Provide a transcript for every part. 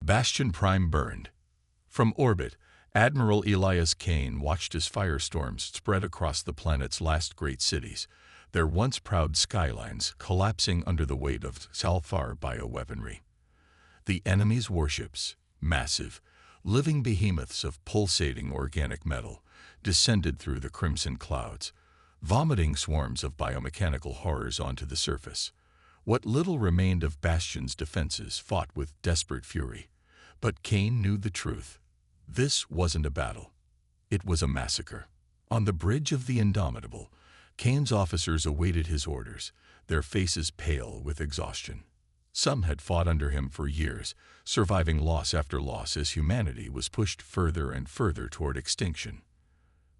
Bastion Prime burned. From orbit, Admiral Elias Kane watched as firestorms spread across the planet's last great cities, their once proud skylines collapsing under the weight of Sci-Fi bioweaponry. The enemy's warships, massive, living behemoths of pulsating organic metal, descended through the crimson clouds, vomiting swarms of biomechanical horrors onto the surface. What little remained of Bastion's defenses fought with desperate fury, but Kane knew the truth. This wasn't a battle. It was a massacre. On the bridge of the Indomitable, Kane's officers awaited his orders, their faces pale with exhaustion. Some had fought under him for years, surviving loss after loss as humanity was pushed further and further toward extinction.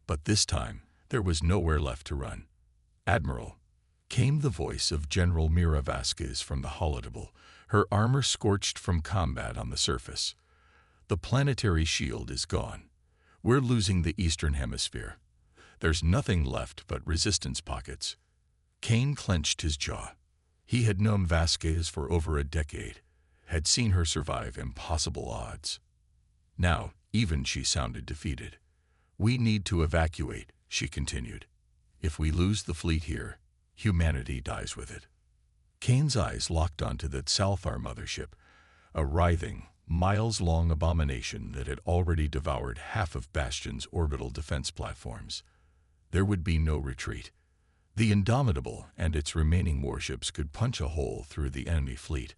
But this time, there was nowhere left to run. "Admiral," came the voice of General Mira Vasquez from the Holodeble, her armor scorched from combat on the surface. "The planetary shield is gone. We're losing the Eastern Hemisphere. There's nothing left but resistance pockets." Kane clenched his jaw. He had known Vasquez for over a decade, had seen her survive impossible odds. Now, even she sounded defeated. "We need to evacuate," she continued. "If we lose the fleet here, humanity dies with it." Kane's eyes locked onto the Sci-Fi mothership, a writhing, miles-long abomination that had already devoured half of Bastion's orbital defense platforms. There would be no retreat. The Indomitable and its remaining warships could punch a hole through the enemy fleet,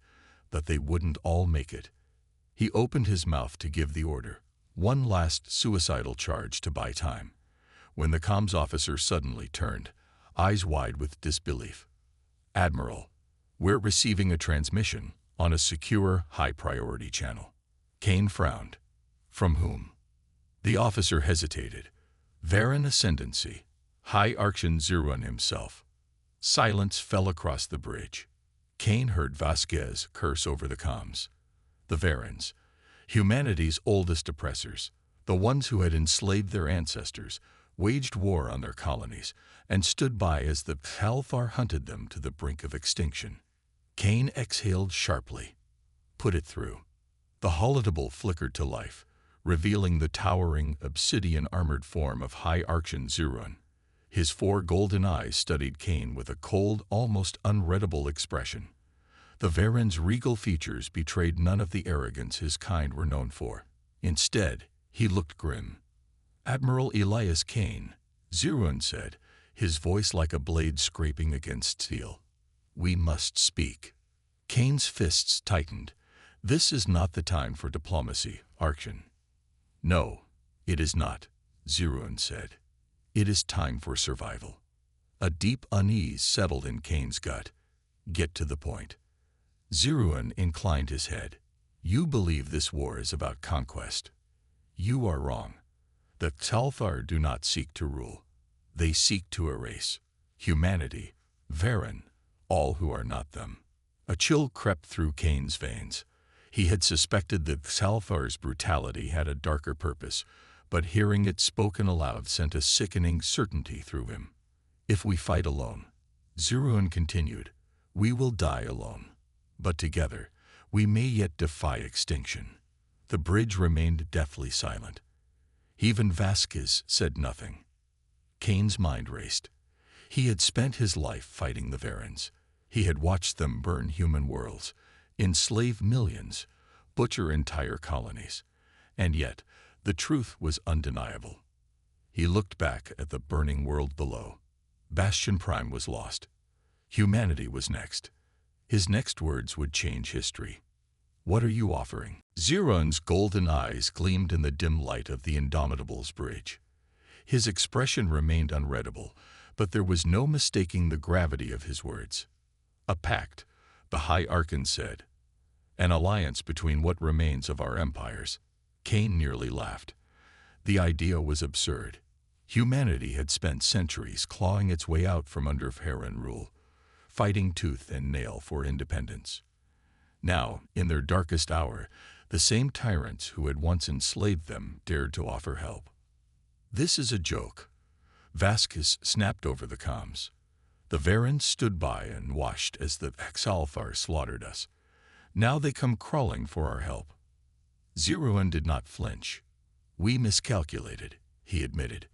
but they wouldn't all make it. He opened his mouth to give the order, one last suicidal charge to buy time, when the comms officer suddenly turned, eyes wide with disbelief. "Admiral, we're receiving a transmission on a secure, high-priority channel." Kane frowned. "From whom?" The officer hesitated. "Varan Ascendancy, High Archon Zerun himself." Silence fell across the bridge. Kane heard Vasquez curse over the comms. The Varans, humanity's oldest oppressors, the ones who had enslaved their ancestors, waged war on their colonies, and stood by as the Sci-Fi hunted them to the brink of extinction. Kane exhaled sharply. "Put it through." The Holodeble flickered to life, revealing the towering, obsidian-armored form of High Archon Zerun. His 4 golden eyes studied Kane with a cold, almost unreadable expression. The Varan's regal features betrayed none of the arrogance his kind were known for. Instead, he looked grim. "Admiral Elias Kane," Zerun said, his voice like a blade scraping against steel. "We must speak." Kane's fists tightened. "This is not the time for diplomacy, Archon." "No, it is not," Zerun said. "It is time for survival." A deep unease settled in Kane's gut. "Get to the point." Zerun inclined his head. "You believe this war is about conquest. You are wrong. The Sci-Fi do not seek to rule. They seek to erase humanity, Varan, all who are not them." A chill crept through Kane's veins. He had suspected that Sci-Fi's brutality had a darker purpose, but hearing it spoken aloud sent a sickening certainty through him. "If we fight alone," Zerun continued, "we will die alone. But together, we may yet defy extinction." The bridge remained deathly silent. Even Vasquez said nothing. Kane's mind raced. He had spent his life fighting the Varans. He had watched them burn human worlds, enslave millions, butcher entire colonies. And yet, the truth was undeniable. He looked back at the burning world below. Bastion Prime was lost. Humanity was next. His next words would change history. "What are you offering?" Zerun's golden eyes gleamed in the dim light of the Indomitable's bridge. His expression remained unreadable, but there was no mistaking the gravity of his words. "A pact," the High Archon said. "An alliance between what remains of our empires." Kane nearly laughed. The idea was absurd. Humanity had spent centuries clawing its way out from under Varan rule, fighting tooth and nail for independence. Now, in their darkest hour, the same tyrants who had once enslaved them dared to offer help. "This is a joke." Vasquez snapped over the comms. "The Varans stood by and watched as the Sci-Fi slaughtered us. Now they come crawling for our help." Zeruan did not flinch. "We miscalculated," he admitted.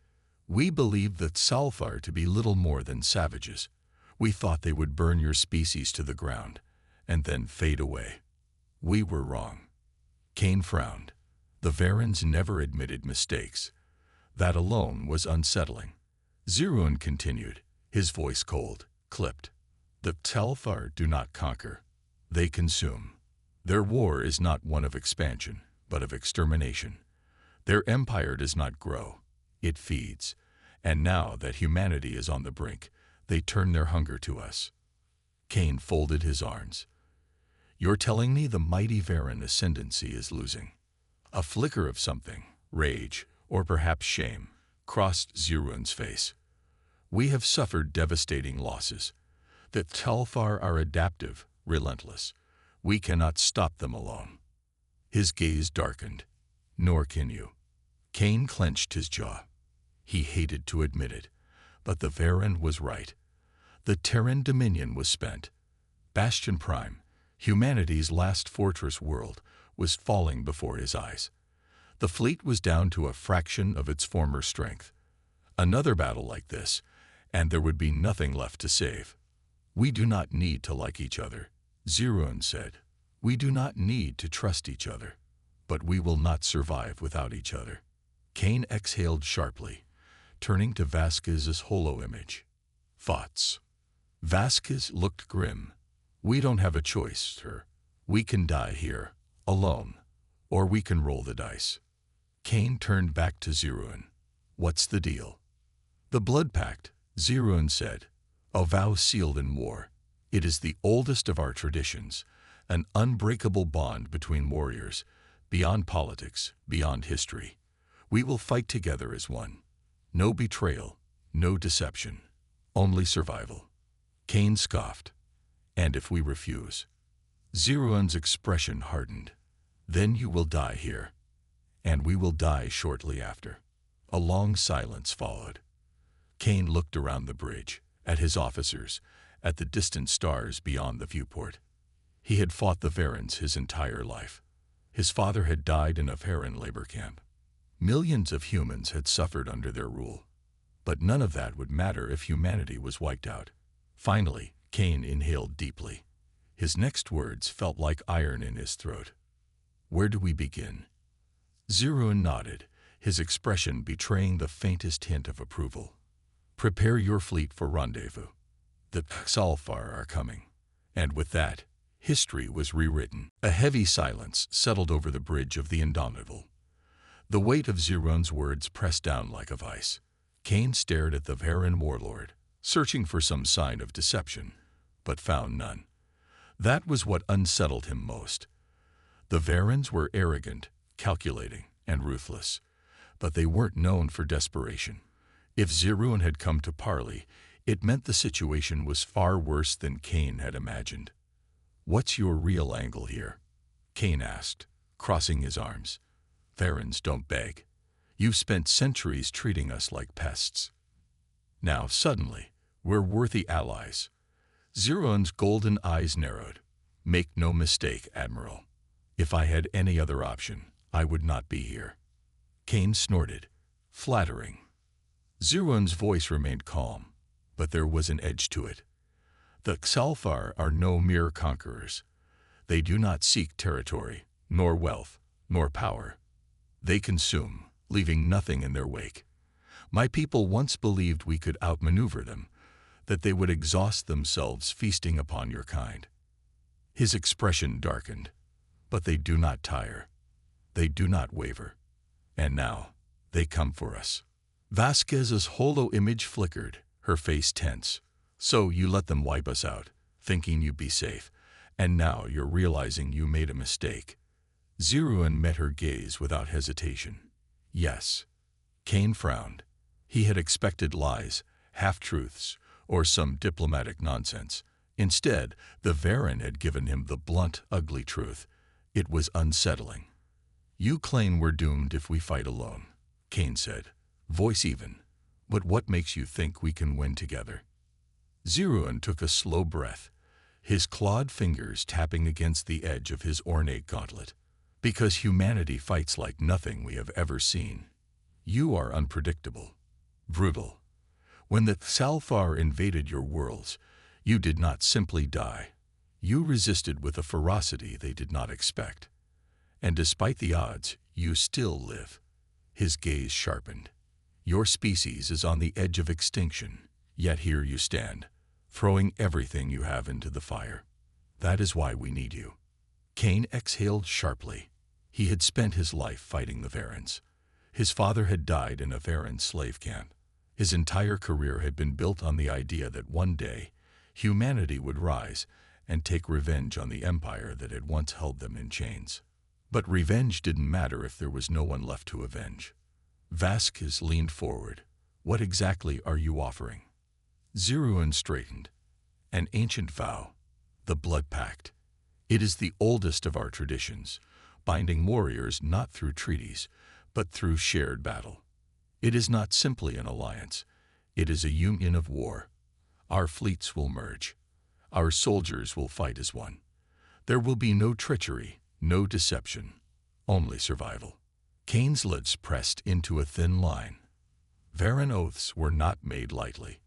"We believed the Salfar to be little more than savages. We thought they would burn your species to the ground, and then fade away. We were wrong." Kane frowned. The Varens never admitted mistakes. That alone was unsettling. Zeruan continued, his voice cold, clipped. "The Telfar do not conquer. They consume. Their war is not one of expansion, but of extermination. Their empire does not grow. It feeds. And now that humanity is on the brink, they turn their hunger to us." Kane folded his arms. "You're telling me the mighty Varen ascendancy is losing?" A flicker of something, rage, or perhaps shame, crossed Zeruan's face. "We have suffered devastating losses. The Telfar are adaptive, relentless. We cannot stop them alone." His gaze darkened. "Nor can you." Kane clenched his jaw. He hated to admit it, but the Varen was right. The Terran dominion was spent. Bastion Prime, humanity's last fortress world, was falling before his eyes. The fleet was down to a fraction of its former strength. Another battle like this, and there would be nothing left to save. "We do not need to like each other," Zeruan said. "We do not need to trust each other. But we will not survive without each other." Kane exhaled sharply, turning to Vasquez's holo-image. "Thoughts?" Vasquez looked grim. "We don't have a choice, sir. We can die here, alone, or we can roll the dice." Kane turned back to Zeruan. "What's the deal?" "The Blood Pact," Zeruan said. "A vow sealed in war. It is the oldest of our traditions, an unbreakable bond between warriors, beyond politics, beyond history. We will fight together as one. No betrayal, no deception, only survival." Kane scoffed. "And if we refuse?" Zeruan's expression hardened. "Then you will die here. And we will die shortly after." A long silence followed. Kane looked around the bridge, at his officers, at the distant stars beyond the viewport. He had fought the Varens his entire life. His father had died in a Varen labor camp. Millions of humans had suffered under their rule. But none of that would matter if humanity was wiped out. Finally, Kane inhaled deeply. His next words felt like iron in his throat. "Where do we begin?" Zeruan nodded, his expression betraying the faintest hint of approval. "Prepare your fleet for rendezvous. The Salfar are coming." And with that, history was rewritten. A heavy silence settled over the bridge of the Indomitable. The weight of Zeruan's words pressed down like a vice. Kane stared at the Varen warlord, searching for some sign of deception, but found none. That was what unsettled him most. The Varens were arrogant, calculating, and ruthless, but they weren't known for desperation. If Zeruan had come to parley, it meant the situation was far worse than Kane had imagined. "What's your real angle here?" Kane asked, crossing his arms. "Varens don't beg. You've spent centuries treating us like pests. Now, suddenly, we're worthy allies." Zeruan's golden eyes narrowed. "Make no mistake, Admiral. If I had any other option, I would not be here." Kane snorted. "Flattering." Zeruan's voice remained calm, but there was an edge to it. "The Salfar are no mere conquerors. They do not seek territory, nor wealth, nor power. They consume, leaving nothing in their wake. My people once believed we could outmaneuver them, that they would exhaust themselves feasting upon your kind." His expression darkened. "But they do not tire. They do not waver. And now, they come for us." Vasquez's holo-image flickered, her face tense. "So you let them wipe us out, thinking you'd be safe, and now you're realizing you made a mistake." Zeruan met her gaze without hesitation. "Yes." Kane frowned. He had expected lies, half-truths, or some diplomatic nonsense. Instead, the Varen had given him the blunt, ugly truth. It was unsettling. "You claim we're doomed if we fight alone," Kane said, voice even. "But what makes you think we can win together?" Zeruan took a slow breath, his clawed fingers tapping against the edge of his ornate gauntlet. Because humanity fights like nothing we have ever seen. You are unpredictable, brutal. When the Sci-Fi invaded your worlds, you did not simply die. You resisted with a ferocity they did not expect. And despite the odds, you still live. His gaze sharpened. Your species is on the edge of extinction, yet here you stand, throwing everything you have into the fire. That is why we need you. Kane exhaled sharply. He had spent his life fighting the Varens. His father had died in a Varen slave camp. His entire career had been built on the idea that one day, humanity would rise and take revenge on the empire that had once held them in chains. But revenge didn't matter if there was no one left to avenge. Vasquez leaned forward. What exactly are you offering? Zirun straightened. An ancient vow, the Blood Pact. It is the oldest of our traditions, binding warriors not through treaties, but through shared battle. It is not simply an alliance. It is a union of war. Our fleets will merge. Our soldiers will fight as one. There will be no treachery, no deception, only survival. Kane's lips pressed into a thin line. Varen oaths were not made lightly.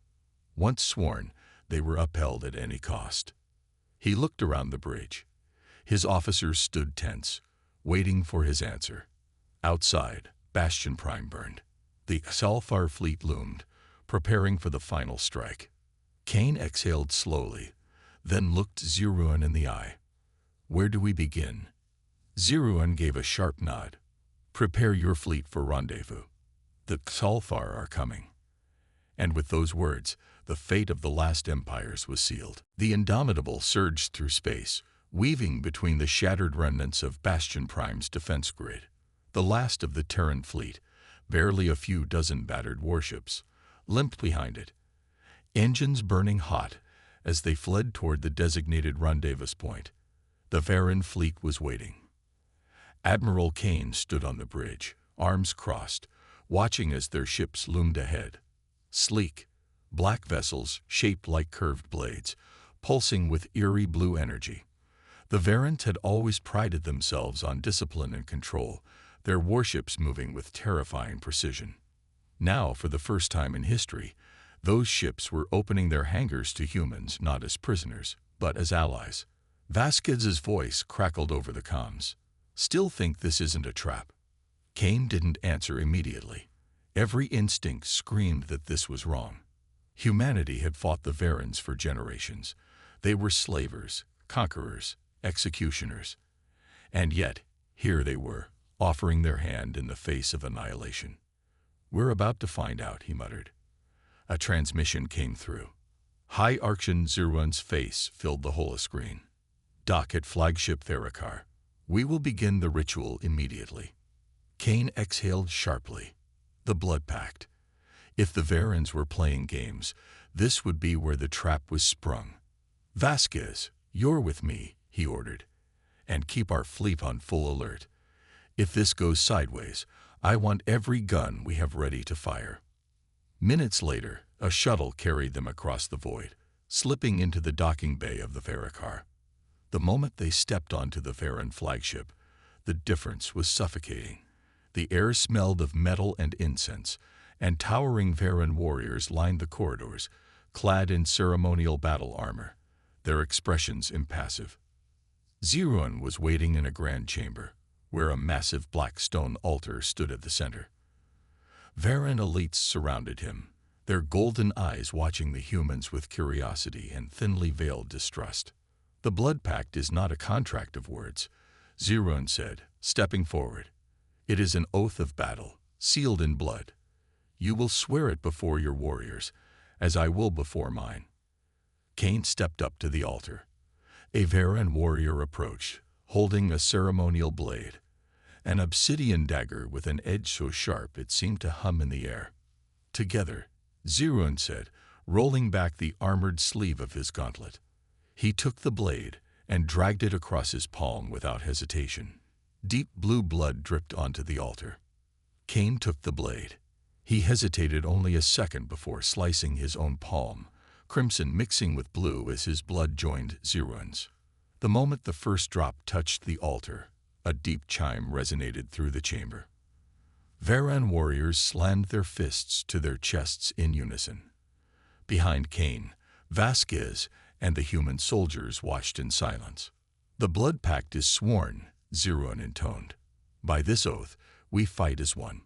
Once sworn, they were upheld at any cost. He looked around the bridge. His officers stood tense, waiting for his answer. Outside, Bastion Prime burned. The Sci-Fi fleet loomed, preparing for the final strike. Kane exhaled slowly, then looked Zirun in the eye. Where do we begin? Zirun gave a sharp nod. Prepare your fleet for rendezvous. The Sci-Fi are coming. And with those words, the fate of the last empires was sealed. The Indomitable surged through space, weaving between the shattered remnants of Bastion Prime's defense grid. The last of the Terran fleet, barely a few dozen battered warships, limped behind it, engines burning hot as they fled toward the designated rendezvous point. The Varen fleet was waiting. Admiral Kane stood on the bridge, arms crossed, watching as their ships loomed ahead. Sleek, black vessels shaped like curved blades, pulsing with eerie blue energy. The Varens had always prided themselves on discipline and control, their warships moving with terrifying precision. Now, for the first time in history, those ships were opening their hangars to humans not as prisoners, but as allies. Vasquez's voice crackled over the comms. Still think this isn't a trap? Kane didn't answer immediately. Every instinct screamed that this was wrong. Humanity had fought the Varens for generations. They were slavers, conquerors, executioners. And yet, here they were, offering their hand in the face of annihilation. We're about to find out, he muttered. A transmission came through. High Archon Zirun's face filled the holoscreen. Dock at flagship Therakar. We will begin the ritual immediately. Kane exhaled sharply. The Blood Pact. If the Varens were playing games, this would be where the trap was sprung. Vasquez, you're with me, he ordered. And keep our fleet on full alert. If this goes sideways, I want every gun we have ready to fire. Minutes later, a shuttle carried them across the void, slipping into the docking bay of the Therakar. The moment they stepped onto the Varen flagship, the difference was suffocating. The air smelled of metal and incense, and towering Varen warriors lined the corridors, clad in ceremonial battle armor, their expressions impassive. Zirun was waiting in a grand chamber, where a massive black stone altar stood at the center. Varen elites surrounded him, their golden eyes watching the humans with curiosity and thinly veiled distrust. The Blood Pact is not a contract of words, Zirun said, stepping forward. It is an oath of battle, sealed in blood. You will swear it before your warriors, as I will before mine. Kane stepped up to the altar. A Varen warrior approached, holding a ceremonial blade, an obsidian dagger with an edge so sharp it seemed to hum in the air. Together, Zirun said, rolling back the armored sleeve of his gauntlet. He took the blade and dragged it across his palm without hesitation. Deep blue blood dripped onto the altar. Kane took the blade. He hesitated only a second before slicing his own palm, crimson mixing with blue as his blood joined Zirun's. The moment the first drop touched the altar, A deep chime resonated through the chamber. Varan warriors slammed their fists to their chests in unison. Behind Kane, Vasquez and the human soldiers watched in silence. "The blood pact is sworn," Zeruan intoned. "By this oath, we fight as one."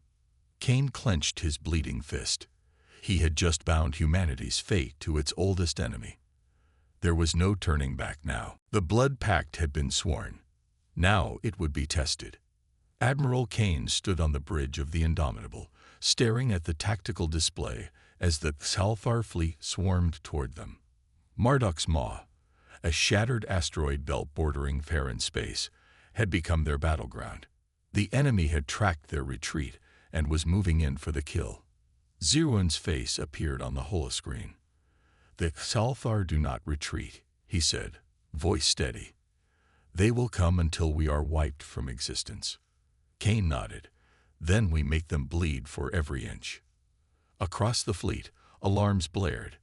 Kane clenched his bleeding fist. He had just bound humanity's fate to its oldest enemy. There was no turning back now. The blood pact had been sworn. Now it would be tested. Admiral Kane stood on the bridge of the Indomitable, staring at the tactical display as the Xalfar fleet swarmed toward them. Marduk's Maw, a shattered asteroid belt bordering Farron space, had become their battleground. The enemy had tracked their retreat and was moving in for the kill. Zeruan's face appeared on the holoscreen. "The Xalfar do not retreat," he said, voice steady. "They will come until we are wiped from existence." Kane nodded. "Then we make them bleed for every inch." Across the fleet, alarms blared.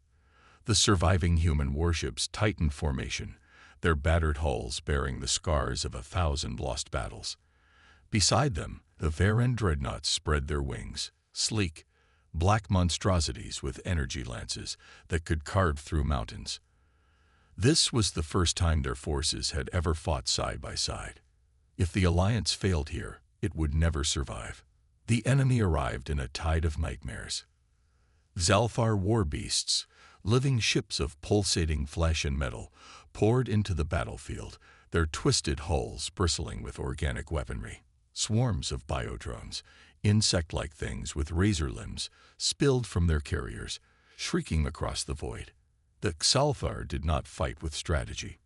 The surviving human warships tightened formation, their battered hulls bearing the scars of 1,000 lost battles. Beside them, the Varan dreadnoughts spread their wings, sleek, black monstrosities with energy lances that could carve through mountains. This was the first time their forces had ever fought side by side. If the alliance failed here, it would never survive. The enemy arrived in a tide of nightmares. Xalfar war beasts, living ships of pulsating flesh and metal, poured into the battlefield, their twisted hulls bristling with organic weaponry. Swarms of biodrones, insect-like things with razor limbs, spilled from their carriers, shrieking across the void. The Xalfar did not fight with strategy.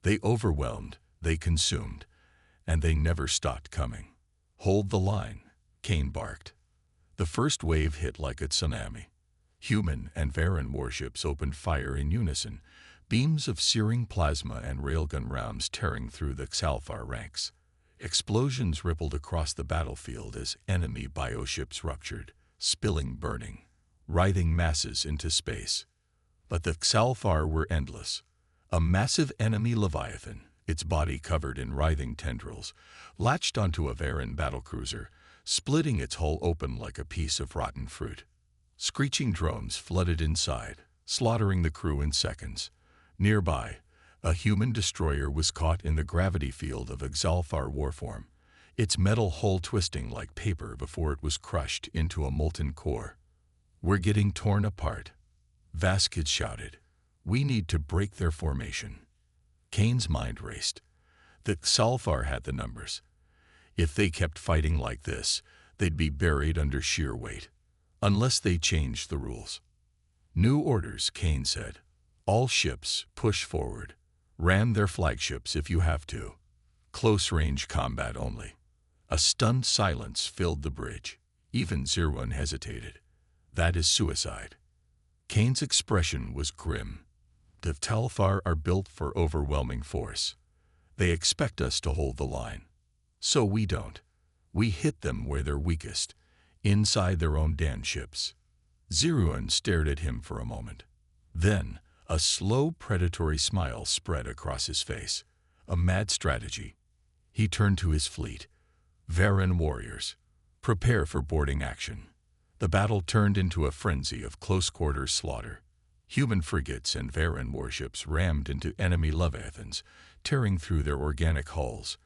They overwhelmed, they consumed, and they never stopped coming. "Hold the line," Kane barked. The first wave hit like a tsunami. Human and Varan warships opened fire in unison, beams of searing plasma and railgun rounds tearing through the Xalfar ranks. Explosions rippled across the battlefield as enemy bioships ruptured, spilling burning, writhing masses into space. But the Xalfar were endless. A massive enemy leviathan, its body covered in writhing tendrils, latched onto a Varan battlecruiser, splitting its hull open like a piece of rotten fruit. Screeching drones flooded inside, slaughtering the crew in seconds. Nearby, a human destroyer was caught in the gravity field of a Xalfar warform, its metal hull twisting like paper before it was crushed into a molten core. "We're getting torn apart," Vasquez shouted. "We need to break their formation." Kane's mind raced. The Xalfar had the numbers. If they kept fighting like this, they'd be buried under sheer weight. Unless they changed the rules. "New orders," Kane said. "All ships, push forward. Ram their flagships if you have to. Close-range combat only." A stunned silence filled the bridge. Even Zeruan hesitated. "That is suicide." Kane's expression was grim. "The Xalfar are built for overwhelming force. They expect us to hold the line. So we don't. We hit them where they're weakest, inside their own Dan ships." Zeruan stared at him for a moment. Then, a slow, predatory smile spread across his face. A mad strategy. He turned to his fleet. "Varan warriors, prepare for boarding action." The battle turned into a frenzy of close-quarter slaughter. Human frigates and Varan warships rammed into enemy leviathans, tearing through their organic hulls,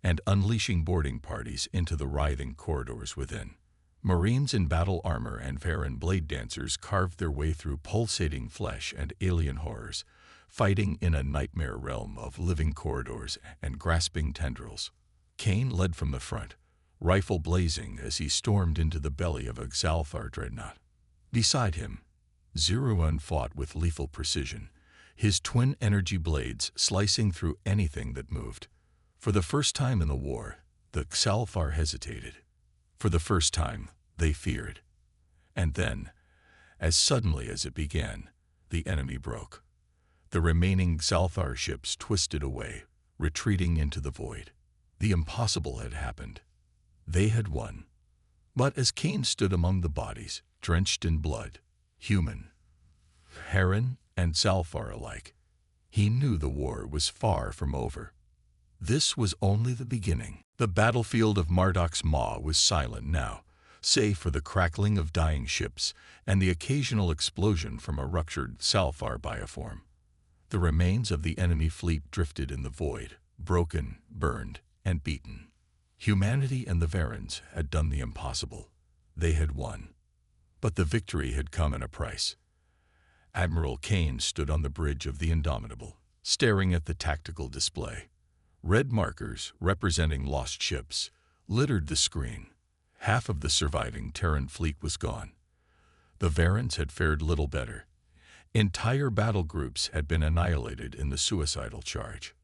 and unleashing boarding parties into the writhing corridors within. Marines in battle armor and Varan blade dancers carved their way through pulsating flesh and alien horrors, fighting in a nightmare realm of living corridors and grasping tendrils. Kane led from the front, rifle blazing as he stormed into the belly of a Xalfar dreadnought. Beside him, Zeruan fought with lethal precision, his twin energy blades slicing through anything that moved. For the first time in the war, the Xalfar hesitated. For the first time, they feared. And then, as suddenly as it began, the enemy broke. The remaining Xalfar ships twisted away, retreating into the void. The impossible had happened. They had won. But as Kane stood among the bodies, drenched in blood, human, Varan and Xalfar alike, he knew the war was far from over. This was only the beginning. The battlefield of Marduk's Maw was silent now, save for the crackling of dying ships and the occasional explosion from a ruptured Salfar bioform. The remains of the enemy fleet drifted in the void, broken, burned, and beaten. Humanity and the Varens had done the impossible. They had won. But the victory had come at a price. Admiral Kane stood on the bridge of the Indomitable, staring at the tactical display. Red markers, representing lost ships, littered the screen. Half of the surviving Terran fleet was gone. The Varens had fared little better. Entire battle groups had been annihilated in the suicidal charge.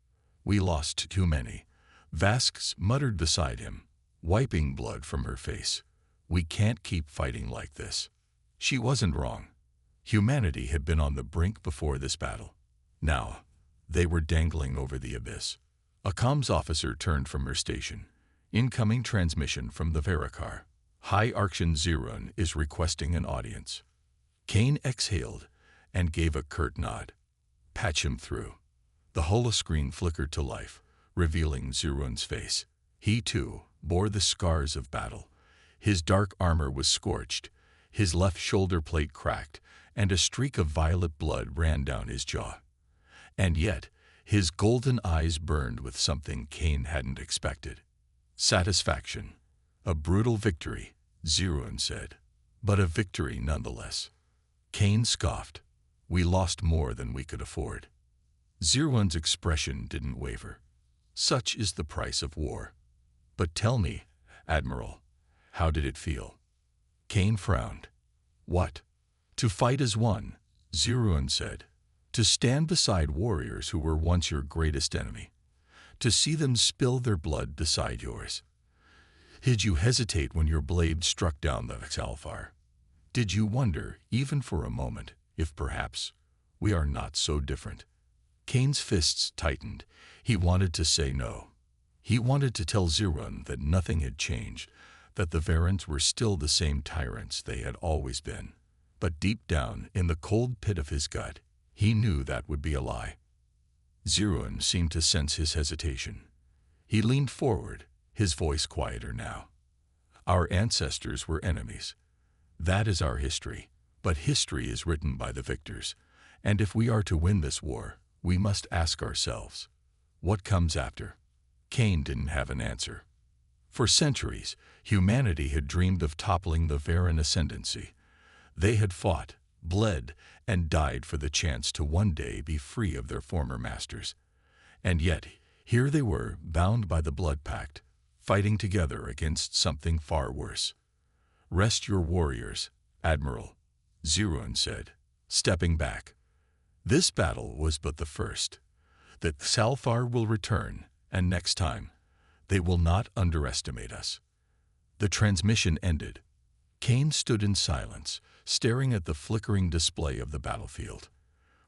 "We lost too many," Vasquez muttered beside him, wiping blood from her face. "We can't keep fighting like this." She wasn't wrong. Humanity had been on the brink before this battle. Now, they were dangling over the abyss. A comms officer turned from her station. "Incoming transmission from the Vericar. High Archon Zerun is requesting an audience." Kane exhaled and gave a curt nod. "Patch him through." The holoscreen flickered to life, revealing Zerun's face. He, too, bore the scars of battle. His dark armor was scorched, his left shoulder plate cracked, and a streak of violet blood ran down his jaw. And yet, his golden eyes burned with something Kane hadn't expected. Satisfaction. "A brutal victory," Zerun said, "but a victory nonetheless." Kane scoffed. "We lost more than we could afford." Zerun's expression didn't waver. "Such is the price of war. But tell me, Admiral, how did it feel?" Kane frowned. "What?" "To fight as one," Zerun said. "To stand beside warriors who were once your greatest enemy. To see them spill their blood beside yours. Did you hesitate when your blade struck down the Salfar? Did you wonder, even for a moment, if perhaps we are not so different?" Kane's fists tightened. He wanted to say no. He wanted to tell Zerun that nothing had changed, that the Varens were still the same tyrants they had always been. But deep down, in the cold pit of his gut, he knew that would be a lie. Zerun seemed to sense his hesitation. He leaned forward, his voice quieter now. "Our ancestors were enemies. That is our history, but history is written by the victors, and if we are to win this war, we must ask ourselves, what comes after?" Kane didn't have an answer. For centuries, humanity had dreamed of toppling the Varen ascendancy. They had fought, bled, and died for the chance to one day be free of their former masters. And yet, here they were, bound by the blood pact, fighting together against something far worse. "Rest your warriors, Admiral," Zerun said, stepping back. "This battle was but the first. The Salfar will return, and next time, they will not underestimate us." The transmission ended. Kane stood in silence, staring at the flickering display of the battlefield.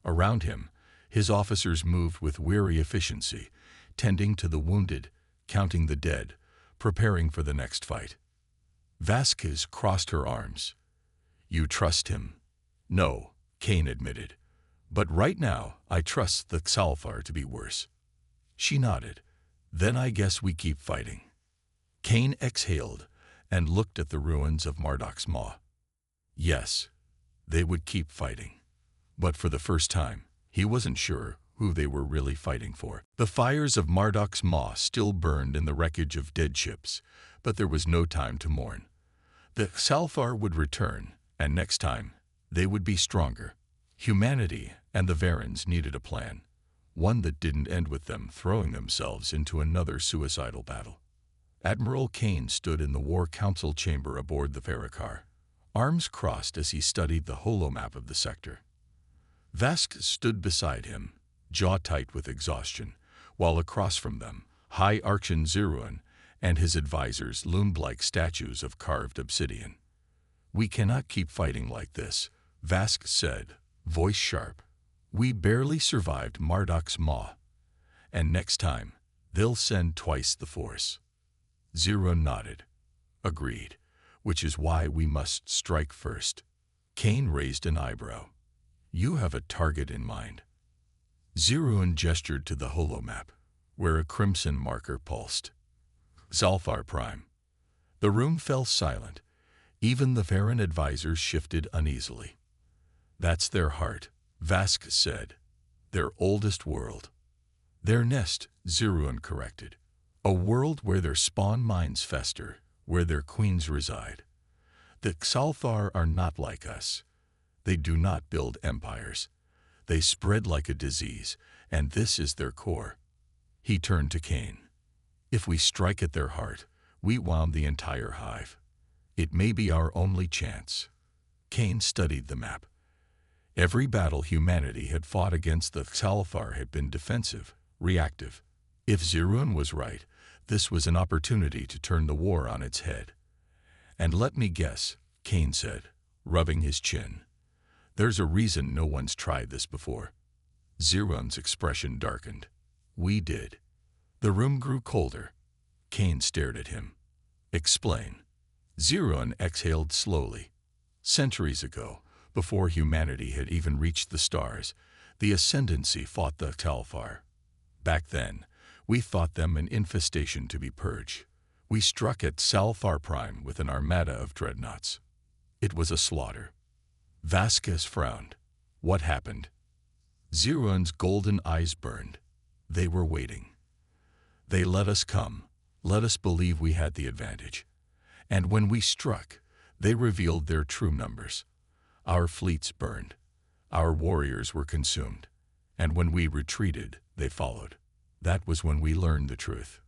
Around him, his officers moved with weary efficiency, tending to the wounded, counting the dead, preparing for the next fight. Vasquez crossed her arms. "You trust him?" "No," Kane admitted. "But right now, I trust the Salfar to be worse." She nodded. "Then I guess we keep fighting." Kane exhaled and looked at the ruins of Marduk's Maw. Yes, they would keep fighting. But for the first time, he wasn't sure who they were really fighting for. The fires of Marduk's Maw still burned in the wreckage of dead ships, but there was no time to mourn. The Salfar would return, and next time, they would be stronger. Humanity and the Varens needed a plan, one that didn't end with them throwing themselves into another suicidal battle. Admiral Kane stood in the War Council chamber aboard the Vericar, arms crossed as he studied the holomap of the sector. Vasquez stood beside him, jaw tight with exhaustion, while across from them, High Archon Zerun and his advisors loomed like statues of carved obsidian. "We cannot keep fighting like this," Vasquez said, voice sharp. "We barely survived Marduk's Maw, and next time, they'll send twice the force." Zerun nodded. "Agreed, which is why we must strike first." Kane raised an eyebrow. "You have a target in mind." Zerun gestured to the holomap. where a crimson marker pulsed. Zalthar Prime. The room fell silent. Even the Varen advisors shifted uneasily. That's their heart, Vask said. Their oldest world. Their nest, Zirun corrected. A world where their spawn minds fester, where their queens reside. The Xalthar are not like us. They do not build empires. They spread like a disease, and this is their core. He turned to Cain. If we strike at their heart, we wound the entire hive. It may be our only chance. Cain studied the map. Every battle humanity had fought against the Xalthar had been defensive, reactive. If Zirun was right, this was an opportunity to turn the war on its head. And let me guess, Cain said, rubbing his chin. There's a reason no one's tried this before. Zirun's expression darkened. We did. The room grew colder. Cain stared at him. Explain. Zirun exhaled slowly. Centuries ago, before humanity had even reached the stars, the Ascendancy fought the Xalthar. Back then, we thought them an infestation to be purged. We struck at Zalthar Prime with an armada of dreadnoughts. It was a slaughter. Vasquez frowned. What happened? Zirun's golden eyes burned. They were waiting. They let us come, let us believe we had the advantage. And when we struck, they revealed their true numbers. Our fleets burned. Our warriors were consumed. And when we retreated, they followed. That was when we learned the truth.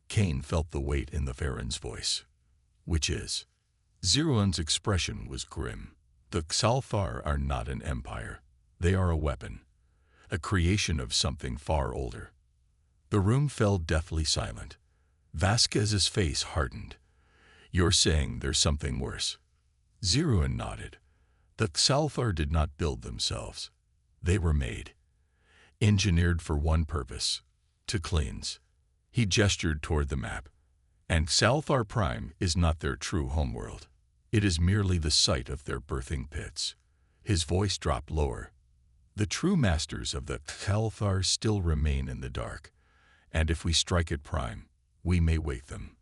Cain felt the weight in the Varen's voice. Which is? Zirun's expression was grim. The Xalthar are not an empire. They are a weapon. A creation of something far older. The room fell deathly silent. Vasquez's face hardened. You're saying there's something worse. Zirun nodded. The Xalthar did not build themselves. They were made. Engineered for one purpose. To cleanse. He gestured toward the map. And Xalthar Prime is not their true homeworld. It is merely the site of their birthing pits. His voice dropped lower. The true masters of the Xalthar still remain in the dark. And if we strike at Prime, we may wake them.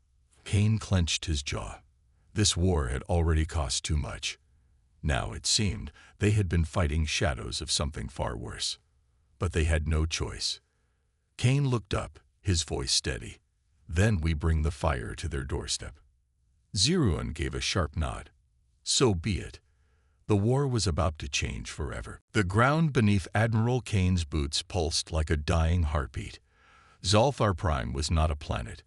Cain clenched his jaw. This war had already cost too much. Now, it seemed, they had been fighting shadows of something far worse. But they had no choice. Cain looked up, his voice steady. Then we bring the fire to their doorstep. Zirun gave a sharp nod. So be it. The war was about to change forever. The ground beneath Admiral Cain's boots pulsed like a dying heartbeat. Zalthar Prime was not a planet.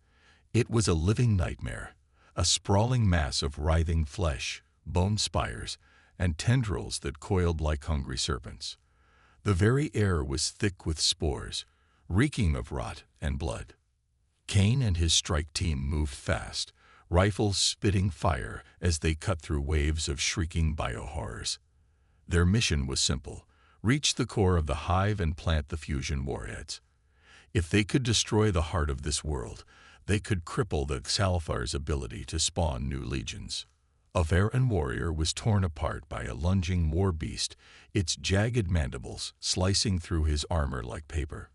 It was a living nightmare, a sprawling mass of writhing flesh, bone spires, and tendrils that coiled like hungry serpents. The very air was thick with spores, reeking of rot and blood. Cain and his strike team moved fast, rifles spitting fire as they cut through waves of shrieking biohorrors. Their mission was simple: reach the core of the hive and plant the fusion warheads. If they could destroy the heart of this world, they could cripple the Xalthar's ability to spawn new legions. A Varen warrior was torn apart by a lunging war beast, its jagged mandibles slicing through his armor like paper.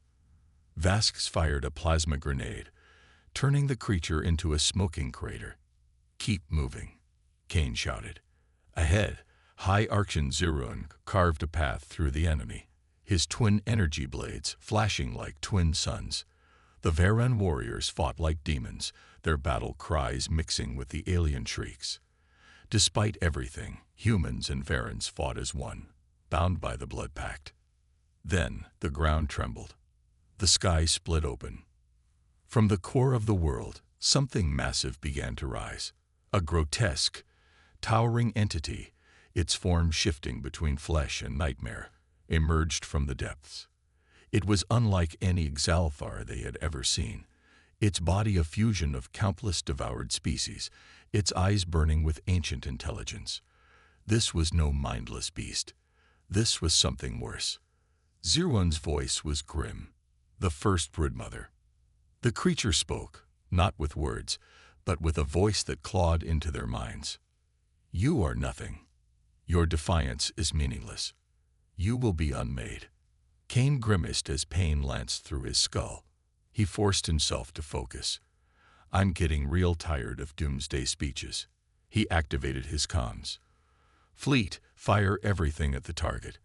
Vasks fired a plasma grenade, turning the creature into a smoking crater. Keep moving, Cain shouted. Ahead, High Archon Zirun carved a path through the enemy, his twin energy blades flashing like twin suns. The Varen warriors fought like demons, their battle cries mixing with the alien shrieks. Despite everything, humans and Varens fought as one, bound by the blood pact. Then the ground trembled. The sky split open. From the core of the world, something massive began to rise. A grotesque, towering entity, its form shifting between flesh and nightmare, emerged from the depths. It was unlike any Xalthar they had ever seen, its body a fusion of countless devoured species, its eyes burning with ancient intelligence. This was no mindless beast. This was something worse. Zirun's voice was grim, the first broodmother. The creature spoke, not with words, but with a voice that clawed into their minds. You are nothing. Your defiance is meaningless. You will be unmade. Cain grimaced as pain lanced through his skull. He forced himself to focus. I'm getting real tired of doomsday speeches. He activated his comms. Fleet, fire everything at the target.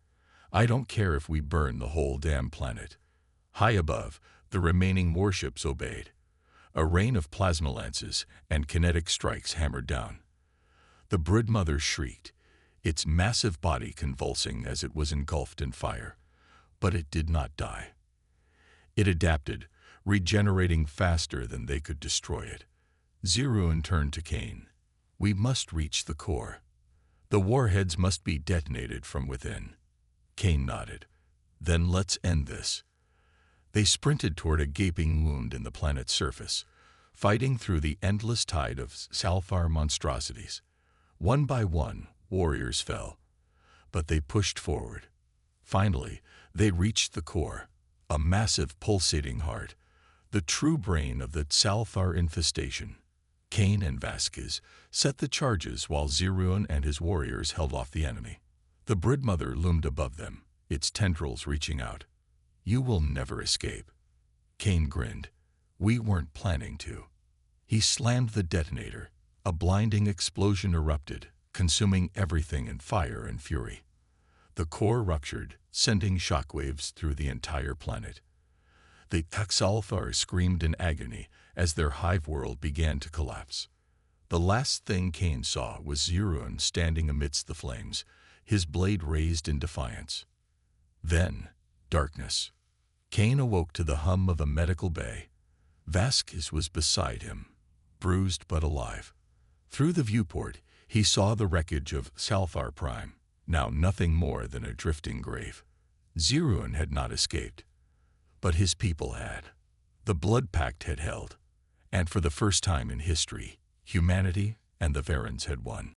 I don't care if we burn the whole damn planet. High above, the remaining warships obeyed. A rain of plasma lances and kinetic strikes hammered down. The broodmother shrieked, its massive body convulsing as it was engulfed in fire. But it did not die. It adapted, regenerating faster than they could destroy it. Zirun turned to Kane. We must reach the core. The warheads must be detonated from within. Kane nodded. Then let's end this. They sprinted toward a gaping wound in the planet's surface, fighting through the endless tide of Sci-Fi monstrosities. One by one, warriors fell. But they pushed forward. Finally, they reached the core, a massive pulsating heart, the true brain of the Sci-Fi infestation. Kane and Vasquez set the charges while Zirun and his warriors held off the enemy. The broodmother loomed above them, its tendrils reaching out. You will never escape. Kane grinned. We weren't planning to. He slammed the detonator. A blinding explosion erupted, consuming everything in fire and fury. The core ruptured, sending shockwaves through the entire planet. The Sci-Fi screamed in agony as their hive world began to collapse. The last thing Kane saw was Zirun standing amidst the flames, his blade raised in defiance. Then, darkness. Kane awoke to the hum of a medical bay. Vasquez was beside him, bruised but alive. Through the viewport, he saw the wreckage of Sci-Fi Prime, now nothing more than a drifting grave. Zirun had not escaped, but his people had. The blood pact had held, and for the first time in history, humanity and the Varens had won.